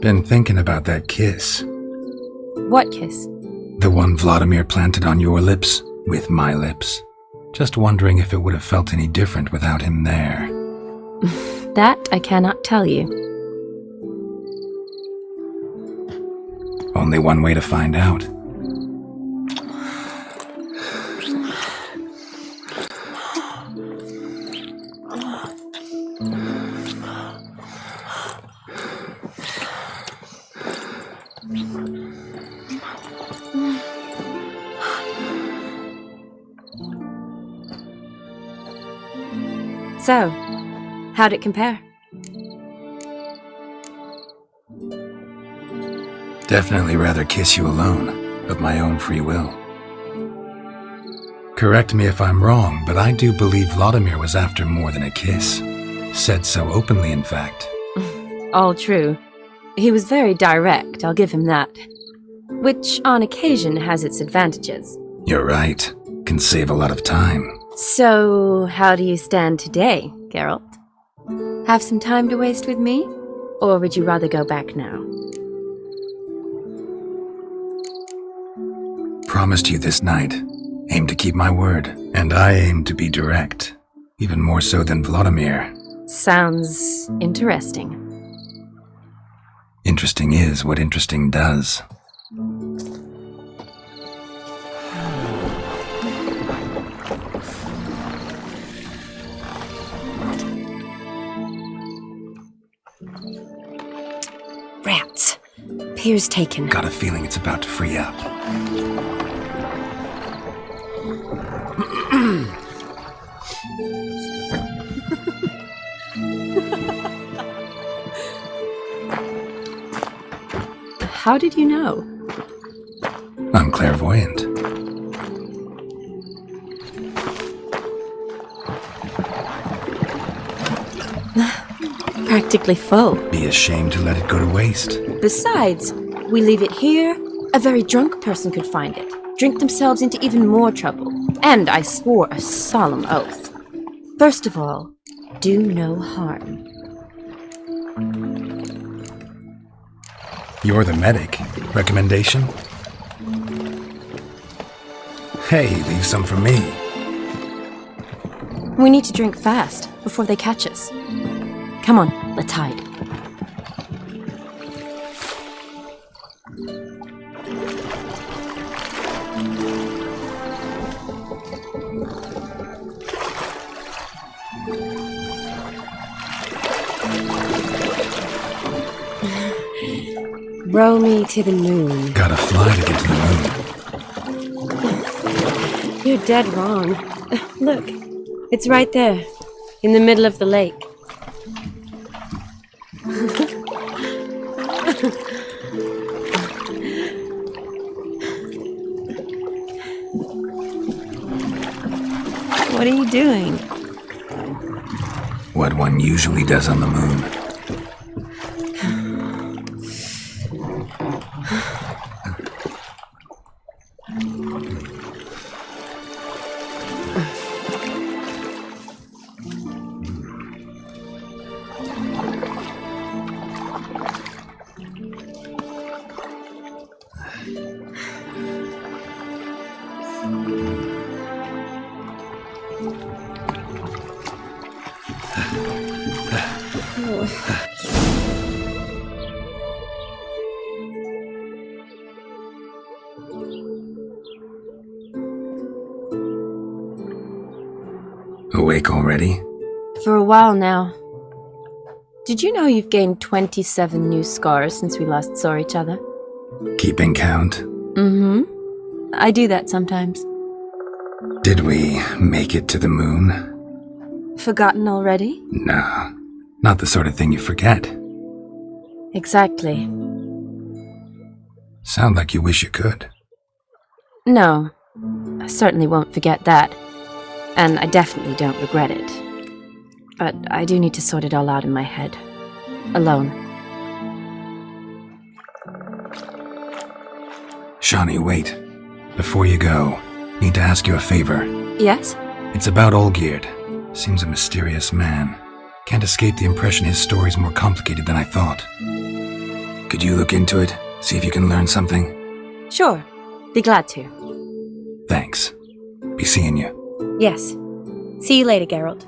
Been thinking about that kiss. What kiss? The one Vladimir planted on your lips, with my lips. Just wondering if it would have felt any different without him there. That I cannot tell you. Only one way to find out. So, how'd it compare? Definitely rather kiss you alone, of my own free will. Correct me if I'm wrong, but I do believe Vladimir was after more than a kiss. Said so openly, in fact. All true. He was very direct, I'll give him that. Which, on occasion, has its advantages. You're right. Can save a lot of time. So, how do you stand today, Geralt? Have some time to waste with me? Or would you rather go back now? Promised you this night. Aim to keep my word. And I aim to be direct. Even more so than Vladimir. Sounds interesting. Interesting is what interesting does. Rats. Pier's taken. Got a feeling it's about to free up. How did you know? I'm clairvoyant. Practically full. Be ashamed to let it go to waste. Besides, we leave it here, a very drunk person could find it, drink themselves into even more trouble. And I swore a solemn oath. First of all, do no harm. You're the medic. Recommendation? Hey, leave some for me. We need to drink fast, before they catch us. Come on, let's hide. Row me to the moon. Gotta fly to get to the moon. You're dead wrong. Look, it's right there, in the middle of the lake. What are you doing? What one usually does on the moon. Awake already? For a while now. Did you know you've gained 27 new scars since we last saw each other? Keeping count? Mm-hmm. I do that sometimes. Did we make it to the moon? Forgotten already? No, not the sort of thing you forget. Exactly. Sound like you wish you could. No, I certainly won't forget that. And I definitely don't regret it. But I do need to sort it all out in my head. Alone. Shani, wait. Before you go, need to ask you a favor. Yes? It's about Olgierd. Seems a mysterious man. Can't escape the impression his story's more complicated than I thought. Could you look into it? See if you can learn something? Sure. Be glad to. Thanks. Be seeing you. Yes. See you later, Geralt.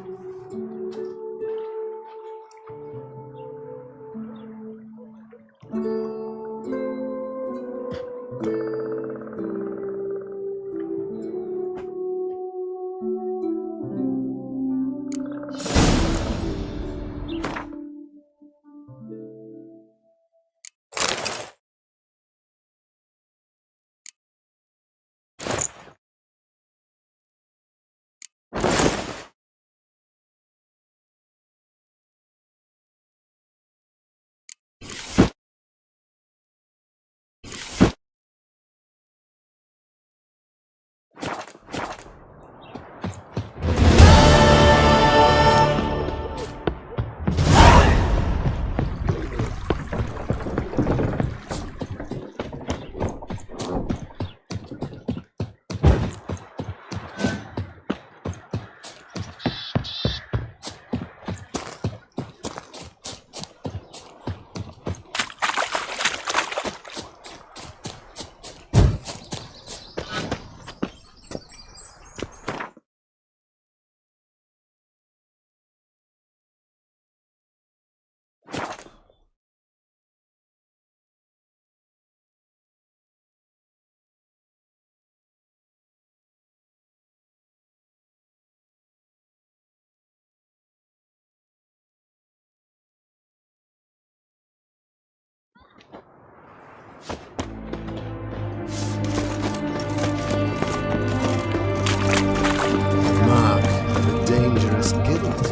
Mark, the dangerous guild.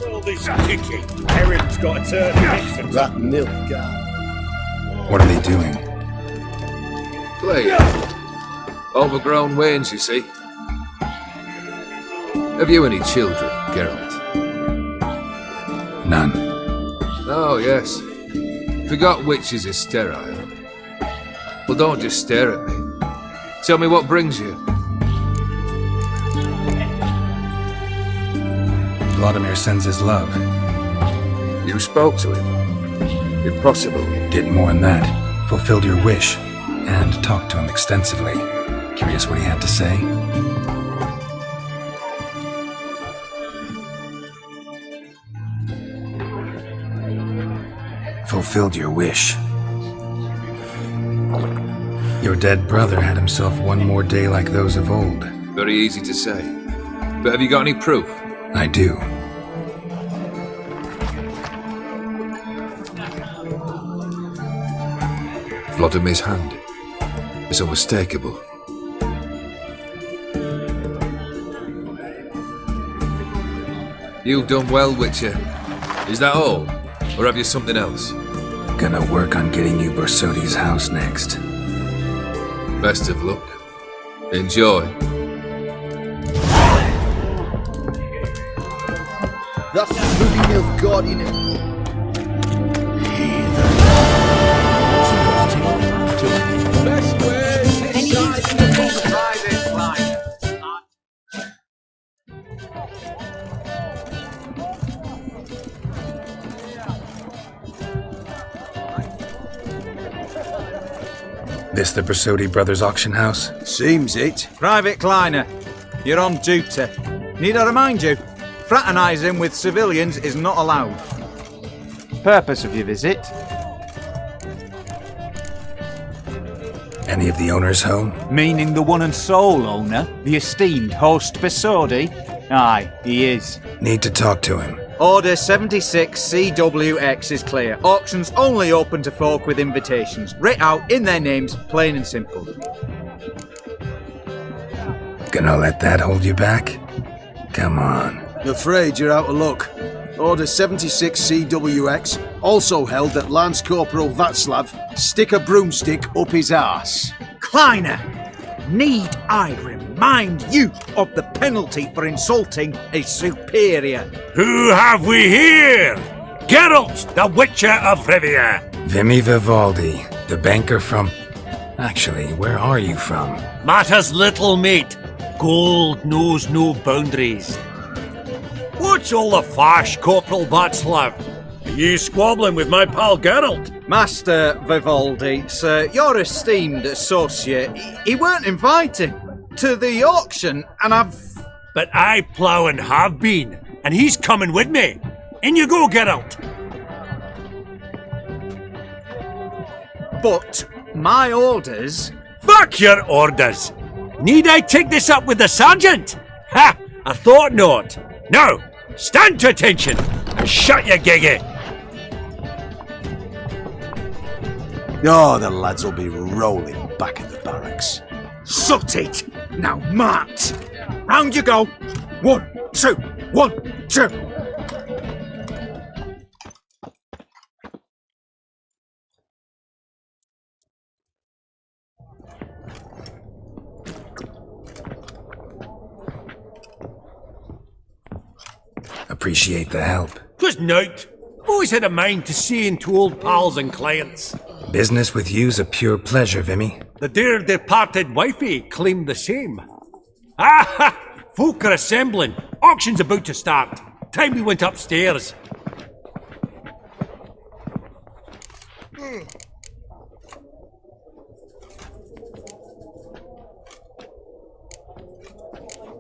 All this kicking. Erin's got to turn next. That Nilfgaard. What are they doing? Play. Overgrown wains, you see. Have you any children, Geralt? None. Oh, yes. Forgot witches are sterile. Well, don't just stare at me. Tell me what brings you. Vladimir sends his love. You spoke to him. Impossible. Did more than that. Fulfilled your wish. And talked to him extensively. Curious what he had to say? Fulfilled your wish. Your dead brother had himself one more day like those of old. Very easy to say. But have you got any proof? I do. Vladimir's hand. It's unmistakable. You've done well, Witcher. Is that all? Or have you something else? Gonna work on getting you Bersodi's house next. Best of luck. Enjoy. That bloody Nilfgaard in it. Best way to try this line. This the Bersodi Brothers auction house? Seems it. Private Kleiner, you're on duty. Need I remind you, fraternising with civilians is not allowed. Purpose of your visit? Any of the owners home? Meaning the one and sole owner, the esteemed host Bersodi? Aye, he is. Need to talk to him. Order 76 CWX is clear. Auctions only open to folk with invitations. Writ out in their names, plain and simple. Gonna let that hold you back? Come on. Afraid you're out of luck. Order 76 CWX, also held that Lance Corporal Václav stick a broomstick up his arse. Kleiner, need I remind you of the penalty for insulting a superior? Who have we here? Geralt, the Witcher of Rivia. Vimy Vivaldi, the banker from... Actually, where are you from? Matters little, mate. Gold knows no boundaries. What's all the fash, Corporal Václav? Are you squabbling with my pal Geralt? Master Vivaldi, sir, your esteemed associate, he weren't invited to the auction, and I've... But I plough and have been, and he's coming with me. In you go, Geralt. But my orders... Fuck your orders! Need I take this up with the sergeant? Ha! I thought not. Now, stand to attention and shut your giggy. Oh, the lads will be rolling back at the barracks. Sut it! Now march! Round you go! 1, 2, 1, 2! Appreciate the help. 'Twas nowt. Always had a mind to see into old pals and clients. Business with you's a pure pleasure, Vimy. The dear departed wifey claimed the same. Ah! Folk are assembling. Auction's about to start. Time we went upstairs.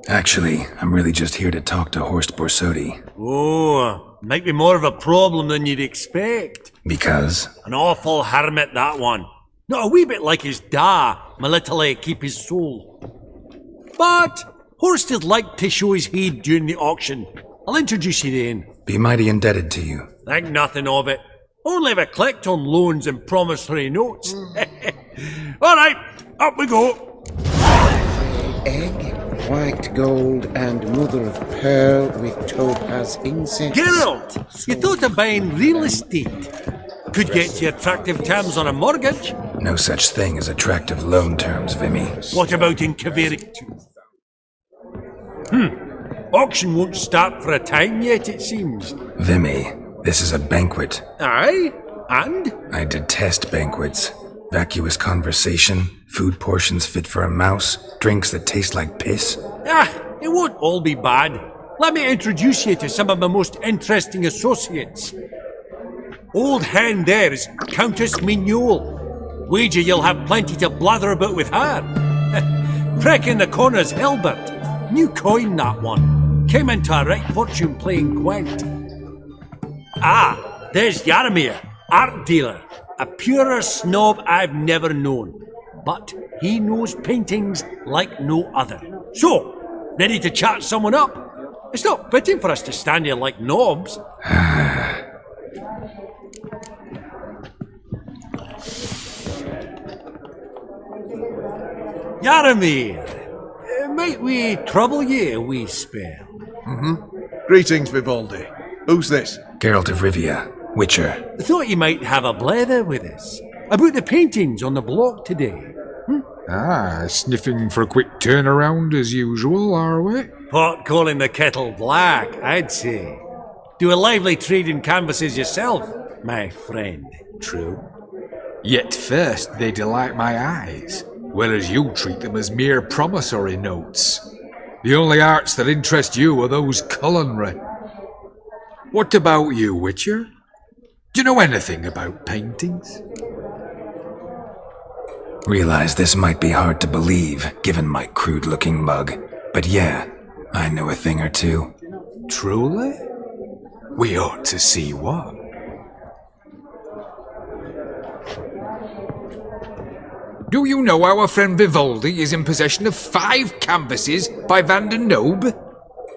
Actually, I'm really just here to talk to Horst Borsodi. Oh, might be more of a problem than you'd expect. Because? An awful hermit, that one. Not a wee bit like his da, my little keep his soul. But Horst is like to show his head during the auction. I'll introduce you then. Be mighty indebted to you. Think nothing of it. Only ever collect on loans and promissory notes. All right, up we go. Egg, white gold, and mother of pearl with topaz incense. Geralt, you thought of buying real estate. Could get you attractive terms on a mortgage. No such thing as attractive loan terms, Vimy. What about in Kaveri? Auction won't start for a time yet, it seems. Vimy, this is a banquet. Aye? And? I detest banquets. Vacuous conversation, food portions fit for a mouse, drinks that taste like piss. It won't all be bad. Let me introduce you to some of my most interesting associates. Old hen there is Countess Mignol. Wager you'll have plenty to blather about with her. Prick in the corner's Hilbert. New coin, that one. Came into a right fortune playing Gwent. Ah, there's Jaromir, art dealer. A purer snob I've never known. But he knows paintings like no other. So, ready to chat someone up? It's not fitting for us to stand here like knobs. Jaromir, might we trouble ye a wee spell? Greetings, Vivaldi. Who's this? Geralt of Rivia, Witcher. Thought you might have a blather with us. About the paintings on the block today. Sniffing for a quick turnaround as usual, are we? Pot calling the kettle black, I'd say. Do a lively trade in canvases yourself, my friend. True. Yet first they delight my eyes, whereas you treat them as mere promissory notes. The only arts that interest you are those culinary. What about you, Witcher? Do you know anything about paintings? Realize this might be hard to believe, given my crude-looking mug. But yeah, I know a thing or two. Truly? We ought to see what. Do you know our friend Vivaldi is in possession of 5 canvases by Van der Nobe?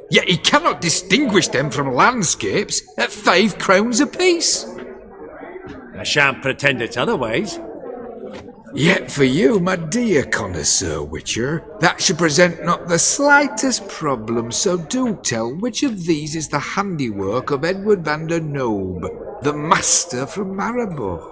Yet he cannot distinguish them from landscapes at 5 crowns apiece. I shan't pretend it's otherwise. Yet for you, my dear connoisseur Witcher, that should present not the slightest problem, so do tell which of these is the handiwork of Edward van der Nobe, the master from Maribor.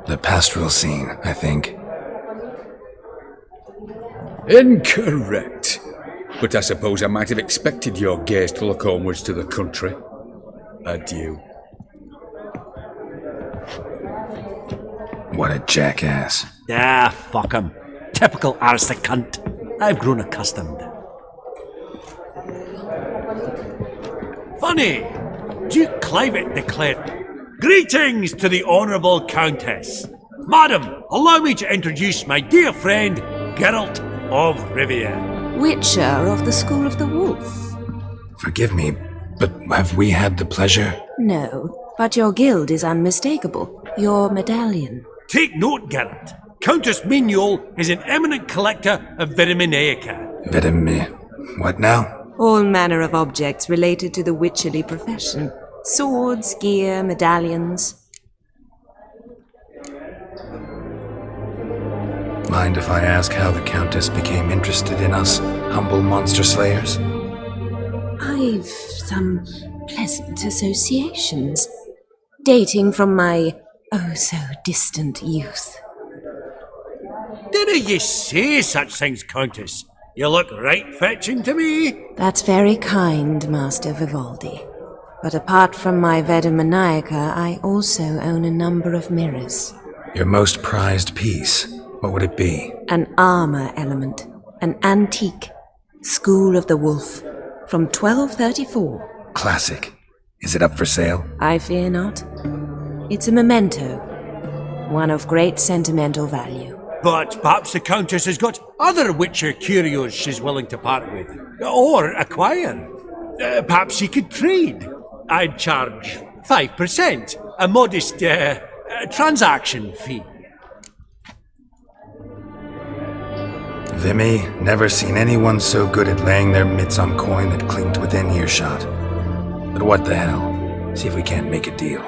The pastoral scene, I think. Incorrect. But I suppose I might have expected your gaze to look homewards to the country. Adieu. What a jackass. Ah, fuck him. Typical arse cunt. I've grown accustomed. Funny, Duke Clivet declared, "Greetings to the Honourable Countess. Madam, allow me to introduce my dear friend, Geralt of Rivia." Witcher of the School of the Wolf. Forgive me, but have we had the pleasure? No, but your guild is unmistakable. Your medallion. Take note, Geralt. Countess Mignoul is an eminent collector of Vitaminaica. What now? All manner of objects related to the witcherly profession. Swords, gear, medallions. Mind if I ask how the Countess became interested in us, humble monster slayers? I've some pleasant associations, dating from my oh-so-distant youth. Dinna ye say such things, Countess? You look right fetching to me. That's very kind, Master Vivaldi. But apart from my Vitaminaica, I also own a number of mirrors. Your most prized piece, what would it be? An armor element, an antique, School of the Wolf, from 1234. Classic. Is it up for sale? I fear not. It's a memento, one of great sentimental value. But perhaps the Countess has got other Witcher curios she's willing to part with. Or acquire. Perhaps she could trade. I'd charge 5%, a modest transaction fee. Vimy, never seen anyone so good at laying their mitts on coin that clinked within earshot. But what the hell? See if we can't make a deal.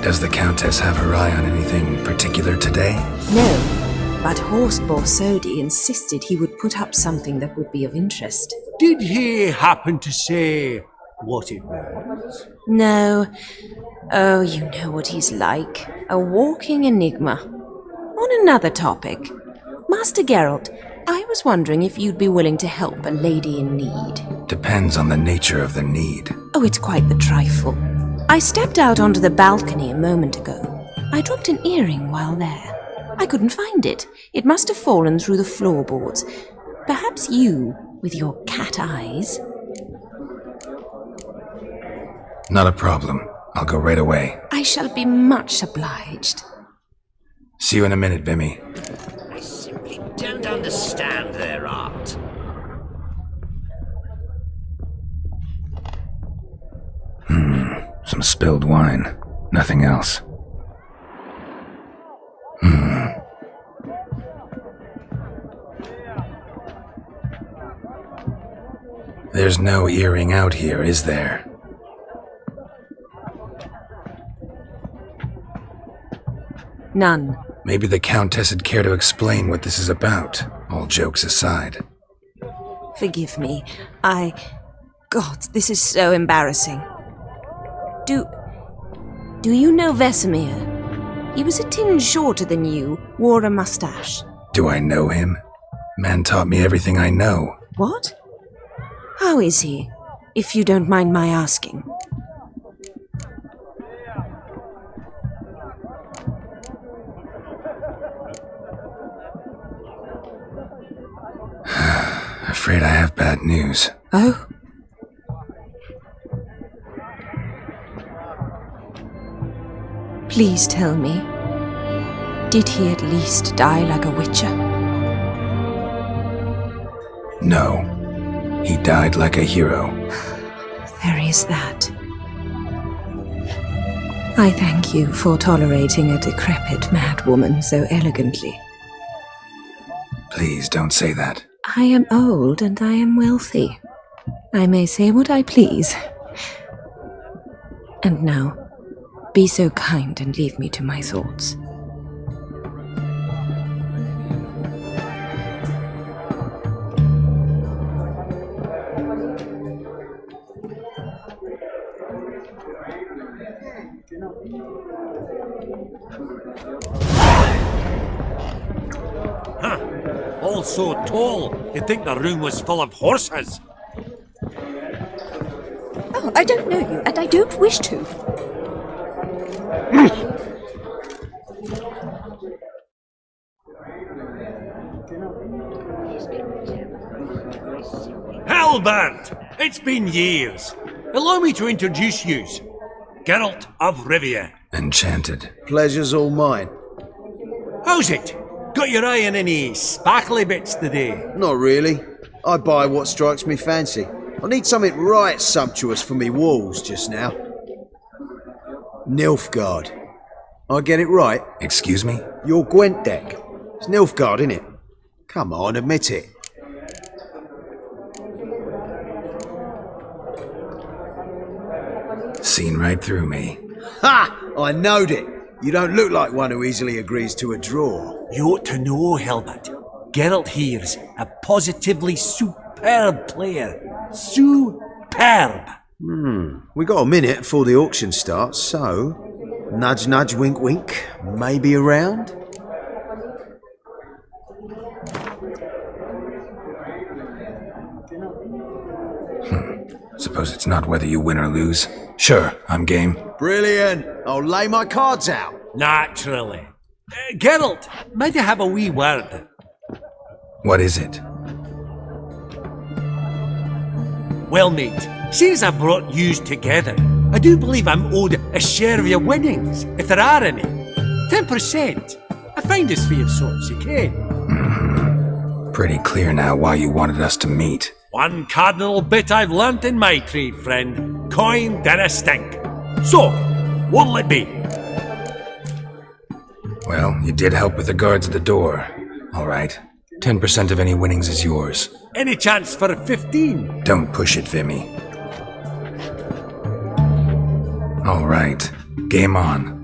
Does the Countess have her eye on anything particular today? No, but Horst Borsodi insisted he would put up something that would be of interest. Did he happen to say what it was? No. Oh, you know what he's like. A walking enigma. On another topic, Master Geralt, I was wondering if you'd be willing to help a lady in need. Depends on the nature of the need. Oh, it's quite the trifle. I stepped out onto the balcony a moment ago. I dropped an earring while there. I couldn't find it. It must have fallen through the floorboards. Perhaps you, with your cat eyes. Not a problem. I'll go right away. I shall be much obliged. See you in a minute, Vimy. I simply don't understand their art. Some spilled wine. Nothing else. There's no earring out here, is there? None. Maybe the Countess would care to explain what this is about, all jokes aside. Forgive me. God, this is so embarrassing. Do you know Vesemir? He was a tinge shorter than you, wore a mustache. Do I know him? Man taught me everything I know. What? How is he, if you don't mind my asking? Afraid I have bad news. Oh? Please tell me, did he at least die like a witcher? No. He died like a hero. There is that. I thank you for tolerating a decrepit madwoman so elegantly. Please don't say that. I am old and I am wealthy. I may say what I please. And now, be so kind and leave me to my thoughts. All so tall, you'd think the room was full of horses. Oh, I don't know you, and I don't wish to. Halbert! It's been years. Allow me to introduce yous. Geralt of Rivia. Enchanted. Pleasure's all mine. How's it? Got your eye on any sparkly bits today? Not really. I buy what strikes me fancy. I need something right sumptuous for me walls just now. Nilfgaard. I get it right? Excuse me? Your Gwent deck. It's Nilfgaard, innit? Come on, admit it. Seen right through me. Ha! I knowed it. You don't look like one who easily agrees to a draw. You ought to know, Hilbert. Geralt here's a positively superb player. Superb! We got a minute before the auction starts, so... Nudge, nudge, wink, wink. Maybe around? Suppose it's not whether you win or lose. Sure, I'm game. Brilliant. I'll lay my cards out. Naturally. Geralt, might I have a wee word? What is it? Well, mate, since I brought yous together, I do believe I'm owed a share of your winnings, if there are any. 10%. A finder's fee of sorts, you can. Pretty clear now why you wanted us to meet. One cardinal bit I've learnt in my trade, friend. Coin dinna stink. So, what'll it be? Well, you did help with the guards at the door. All right. 10% of any winnings is yours. Any chance for a 15? Don't push it, Vimy. All right. Game on.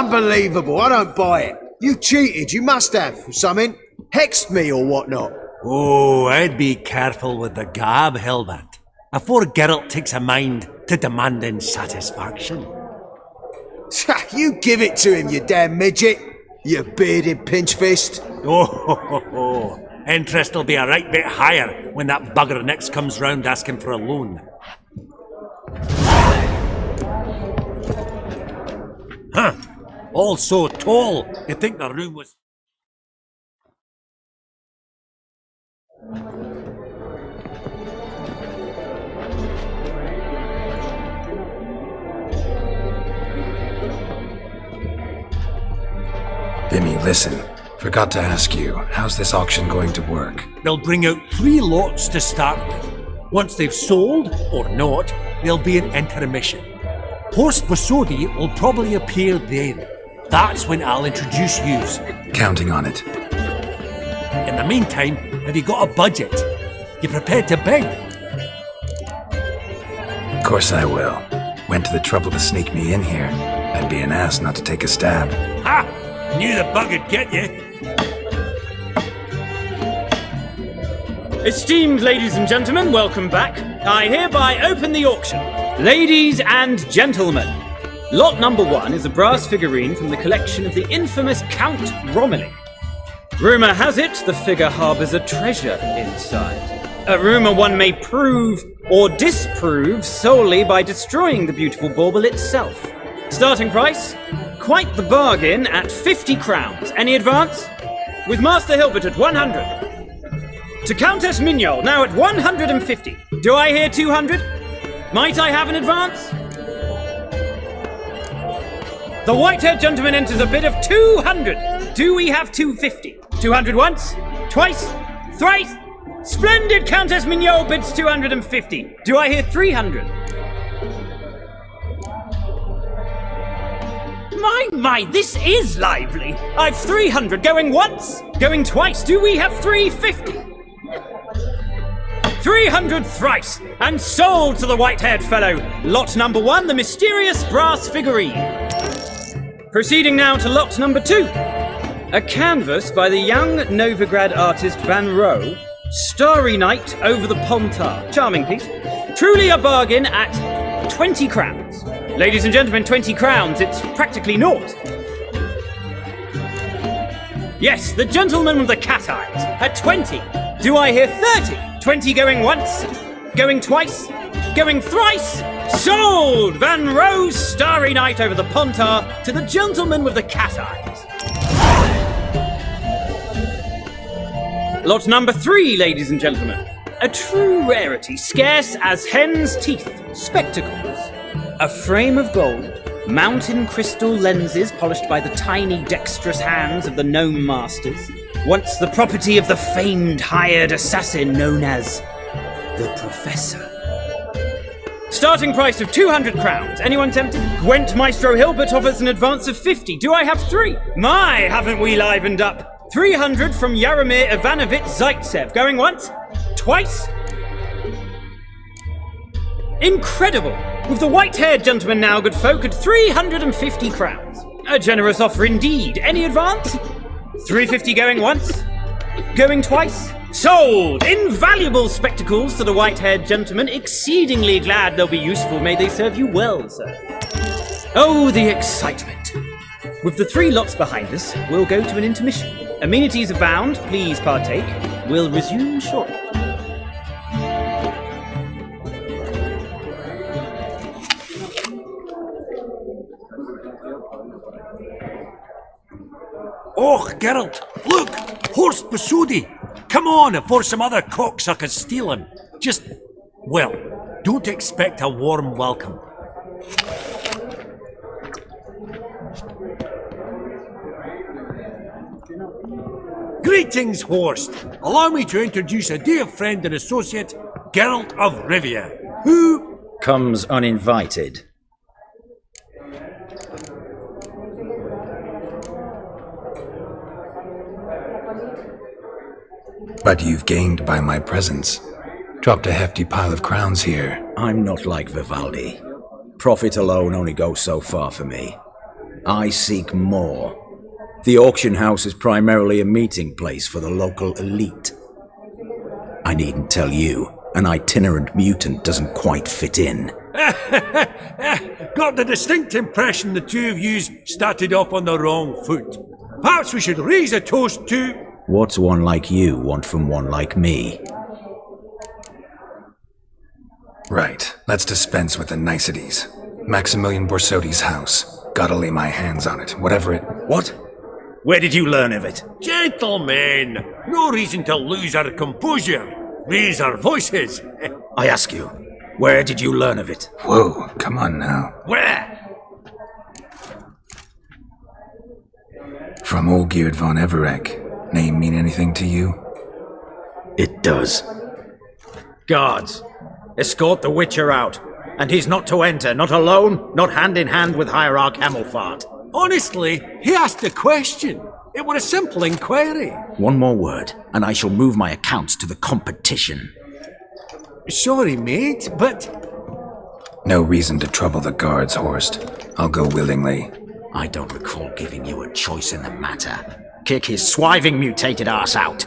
Unbelievable, I don't buy it. You cheated, you must have, or something. Hexed me or whatnot. Oh, I'd be careful with the gab, Hilbert, afore Geralt takes a mind to demanding satisfaction. You give it to him, you damn midget. You bearded pinchfist. Oh, interest will be a right bit higher when that bugger next comes round asking for a loan. Huh. All so tall, you'd think the room was... Vimy, listen. Forgot to ask you, how's this auction going to work? They'll bring out 3 lots to start with. Once they've sold, or not, there'll be an intermission. Horst Bosodi will probably appear then. That's when I'll introduce yous. Counting on it. In the meantime, have you got a budget? You prepared to bid? Of course I will. Went to the trouble to sneak me in here. I'd be an ass not to take a stab. Ha! Knew the bug'd get you. Esteemed ladies and gentlemen, welcome back. I hereby open the auction. Ladies and gentlemen, lot number 1 is a brass figurine from the collection of the infamous Count Romilly. Rumour has it the figure harbours a treasure inside. A rumour one may prove or disprove solely by destroying the beautiful bauble itself. Starting price? Quite the bargain at 50 crowns. Any advance? With Master Hilbert at 100. To Countess Mignol, now at 150. Do I hear 200? Might I have an advance? The white-haired gentleman enters a bid of 200. Do we have 250? 200 once? Twice? Thrice? Splendid! Countess Mignol bids 250. Do I hear 300? My, this is lively. I've 300 going once, going twice. Do we have 350? 300 thrice, and sold to the white-haired fellow. Lot number 1, the mysterious brass figurine. Proceeding now to lot number 2. A canvas by the young Novigrad artist Van Rohe, Starry Night over the Pontar. Charming piece. Truly a bargain at 20 crowns. Ladies and gentlemen, 20 crowns, it's practically naught. Yes, the gentleman with the cat eyes, at 20. Do I hear 30? 20 going once, going twice, going thrice. Sold! Van Rohe's Starry Night over the Pontar to the gentleman with the cat eyes. Lot number 3, ladies and gentlemen. A true rarity, scarce as hen's teeth. Spectacles. A frame of gold, mountain crystal lenses polished by the tiny dexterous hands of the gnome masters. Once the property of the famed hired assassin known as the Professor. Starting price of 200 crowns. Anyone tempted? Gwent Maestro Hilbert offers an advance of 50. Do I have 3? My, haven't we livened up? 300 from Yaromir Ivanovich Zaitsev. Going once? Twice? Incredible! With the white-haired gentleman now, good folk, at 350 crowns. A generous offer indeed. Any advance? 350 going once? Going twice? Sold! Invaluable spectacles to the white-haired gentleman. Exceedingly glad they'll be useful. May they serve you well, sir. Oh, the excitement. With the 3 lots behind us, we'll go to an intermission. Amenities abound. Please partake. We'll resume shortly. Oh, Geralt, look! Horst Bosodi! Come on, before some other cocksuckers steal him. Just, well, don't expect a warm welcome. Greetings, Horst! Allow me to introduce a dear friend and associate, Geralt of Rivia, who comes uninvited. But you've gained by my presence. Dropped a hefty pile of crowns here. I'm not like Vivaldi. Profit alone only goes so far for me. I seek more. The auction house is primarily a meeting place for the local elite. I needn't tell you, an itinerant mutant doesn't quite fit in. Got the distinct impression the two of yous started off on the wrong foot. Perhaps we should raise a toast to... What's one like you want from one like me? Right, let's dispense with the niceties. Maximilian Borsodi's house. Gotta lay my hands on it, whatever it... What? Where did you learn of it? Gentlemen, no reason to lose our composure. Raise our voices. I ask you, where did you learn of it? Whoa, come on now. Where? From Olgierd von Everegg. Name mean anything to you? It does. Guards, escort the Witcher out. And he's not to enter, not alone, not hand in hand with Hierarch Hemelfart. Honestly, he asked a question. It was a simple inquiry. One more word, and I shall move my accounts to the competition. Sorry, mate, but... No reason to trouble the guards, Horst. I'll go willingly. I don't recall giving you a choice in the matter. Kick his swiving mutated ass out.